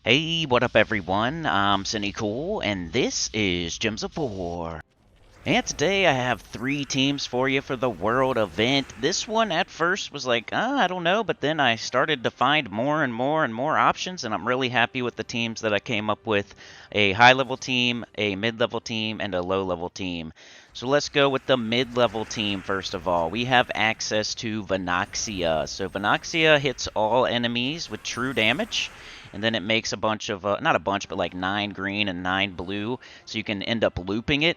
Hey, what up everyone? I'm Sinnycool, and this is Gems of War. And today I have 3 teams for you for the World event. This one at first was like, I don't know, but then I started to find more and more and more options, and I'm really happy with the teams that I came up with. A high-level team, a mid-level team, and a low-level team. So let's go with the mid-level team first of all. We have access to Vanaxia. So Vanaxia hits all enemies with true damage. And then it makes a bunch of, not a bunch, but like 9 green and 9 blue, so you can end up looping it.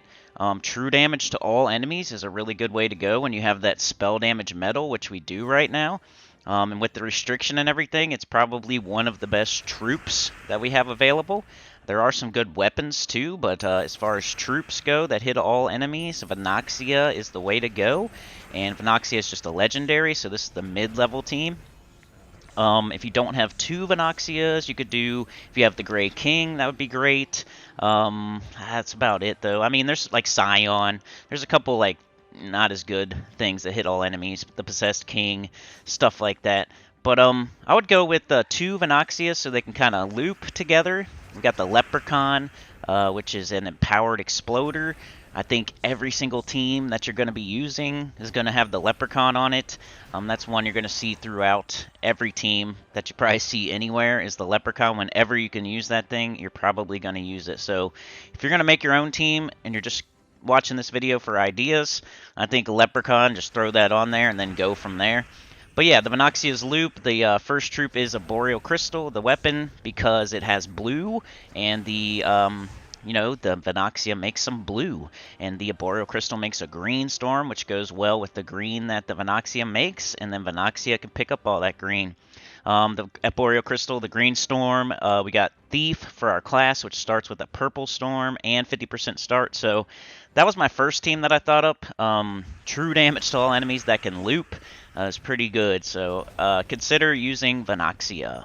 True damage to all enemies is a really good way to go when you have that spell damage medal, which we do right now. And with the restriction and everything, it's probably one of the best troops that we have available. There are some good weapons too, but as far as troops go that hit all enemies, Vanaxia is the way to go. And Vanaxia is just a legendary, so this is the mid-level team. If you don't have 2 Vanaxias, you could do, if you have the Grey King, that would be great. That's about it, though. I mean, there's, like, Scion. There's a couple, like, not as good things that hit all enemies. The Possessed King, stuff like that. But, I would go with 2 Vanaxias so they can kind of loop together. We got the Leprechaun, which is an empowered exploder. I think every single team that you're going to be using is going to have the Leprechaun on it. That's one you're going to see throughout every team that you probably see anywhere is the Leprechaun. Whenever you can use that thing, you're probably going to use it. So if you're going to make your own team and you're just watching this video for ideas, I think Leprechaun, just throw that on there and then go from there. But yeah, the Vanaxia's loop, the first troop is a Boreal Crystal, the weapon, because it has blue, and the the Vanaxia makes some blue, and the Boreal Crystal makes a green storm, which goes well with the green that the Vanaxia makes, and then Vanaxia can pick up all that green. The Boreal Crystal, the green storm, we got Thief for our class, which starts with a purple storm and 50% start, so that was my first team that I thought up. True damage to all enemies that can loop is pretty good, so consider using Vanaxia.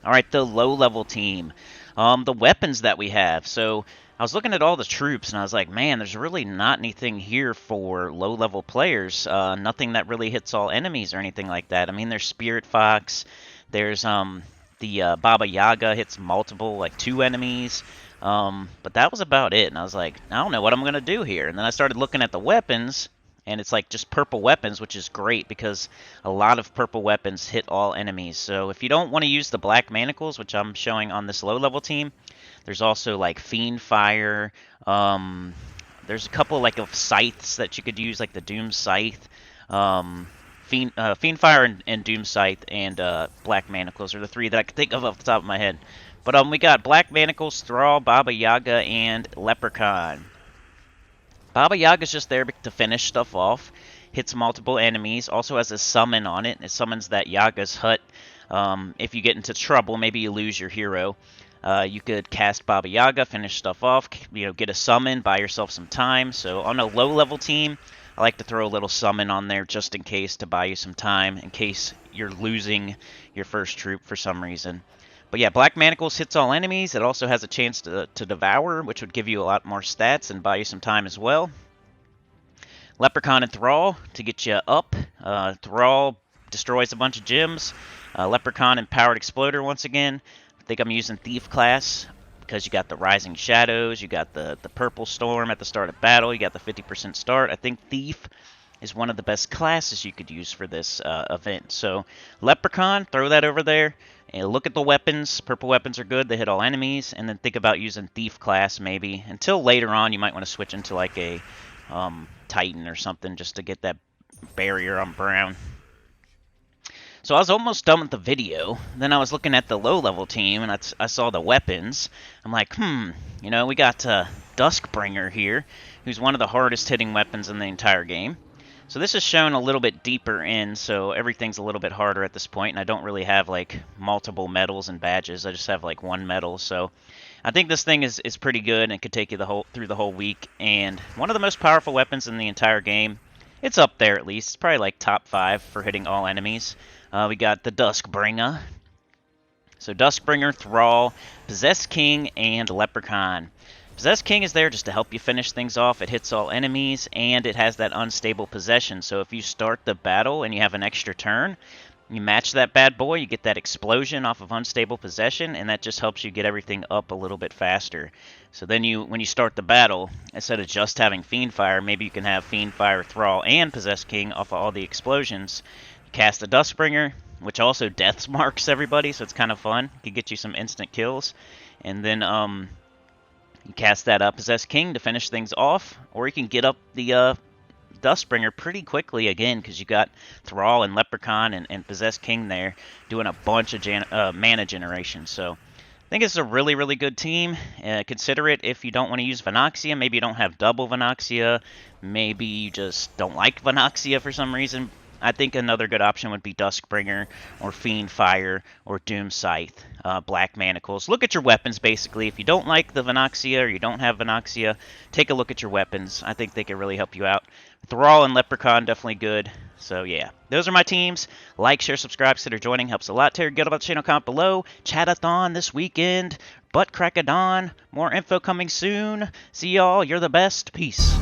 Alright, the low-level team. The weapons that we have. So I was looking at all the troops, and I was like, man, there's really not anything here for low-level players. Nothing that really hits all enemies or anything like that. I mean, there's Spirit Fox. There's the Baba Yaga hits multiple, like 2 enemies. But that was about it. And I was like, I don't know what I'm going to do here. And then I started looking at the weapons. And it's like just purple weapons, which is great because a lot of purple weapons hit all enemies. So if you don't want to use the black manacles, which I'm showing on this low-level team, there's also like Fiend Fire. There's a couple like of scythes that you could use, like the Doom Scythe. Fiend Fire and Doom Scythe and Black Manacles are the 3 that I can think of off the top of my head. But we got Black Manacles, Thrall, Baba Yaga, and Leprechaun. Baba Yaga's just there to finish stuff off. Hits multiple enemies. Also has a summon on it. It summons that Yaga's hut. If you get into trouble, maybe you lose your hero. You could cast Baba Yaga, finish stuff off, get a summon, buy yourself some time. So on a low-level team, I like to throw a little summon on there just in case to buy you some time, in case you're losing your first troop for some reason. But yeah, Black Manacles hits all enemies. It also has a chance to devour, which would give you a lot more stats and buy you some time as well. Leprechaun and Thrall to get you up. Thrall destroys a bunch of gems. Leprechaun Empowered Exploder once again. I think I'm using Thief class because you got the Rising Shadows. You got the Purple Storm at the start of battle. You got the 50% start. I think Thief is one of the best classes you could use for this event. So Leprechaun, throw that over there. And look at the weapons. Purple weapons are good. They hit all enemies. And then think about using Thief class maybe. Until later on, you might want to switch into like a Titan or something just to get that barrier on brown. So I was almost done with the video. Then I was looking at the low-level team, and I saw the weapons. I'm like, we got Duskbringer here, who's one of the hardest-hitting weapons in the entire game. So this is shown a little bit deeper in, so everything's a little bit harder at this point, and I don't really have like multiple medals and badges. I just have like 1 medal, so I think this thing is pretty good and it could take you through the whole week. And one of the most powerful weapons in the entire game. It's up there at least. It's probably like top 5 for hitting all enemies. We got the Duskbringer. So Duskbringer, Thrall, Possessed King, and Leprechaun. Possessed King is there just to help you finish things off. It hits all enemies, and it has that unstable possession. So if you start the battle and you have an extra turn, You match that bad boy, you get that explosion off of unstable possession, and that just helps you get everything up a little bit faster. So then when you start the battle, instead of just having Fiendfire, maybe you can have Fiendfire, Thrall, and Possessed King off of all the explosions. You cast the Duskbringer, which also death marks everybody, so it's kind of fun. It can get you some instant kills. And then you cast that Possessed King to finish things off, or you can get up the Dustbringer pretty quickly again, because you got Thrall and Leprechaun and Possessed King there doing a bunch of mana generation. So I think it's a really, really good team. Consider it if you don't want to use Venoxia. Maybe you don't have double Venoxia. Maybe you just don't like Venoxia for some reason. I think another good option would be Duskbringer or Fiendfire or Doom Scythe, Black Manacles. Look at your weapons, basically. If you don't like the Venoxia or you don't have Venoxia, take a look at your weapons. I think they can really help you out. Thrall and Leprechaun, definitely good. So, yeah. Those are my teams. Like, share, subscribe, consider joining. Helps a lot. Tell your good about the channel, comment below. Chatathon this weekend. Butt Crackadon. More info coming soon. See y'all. You're the best. Peace.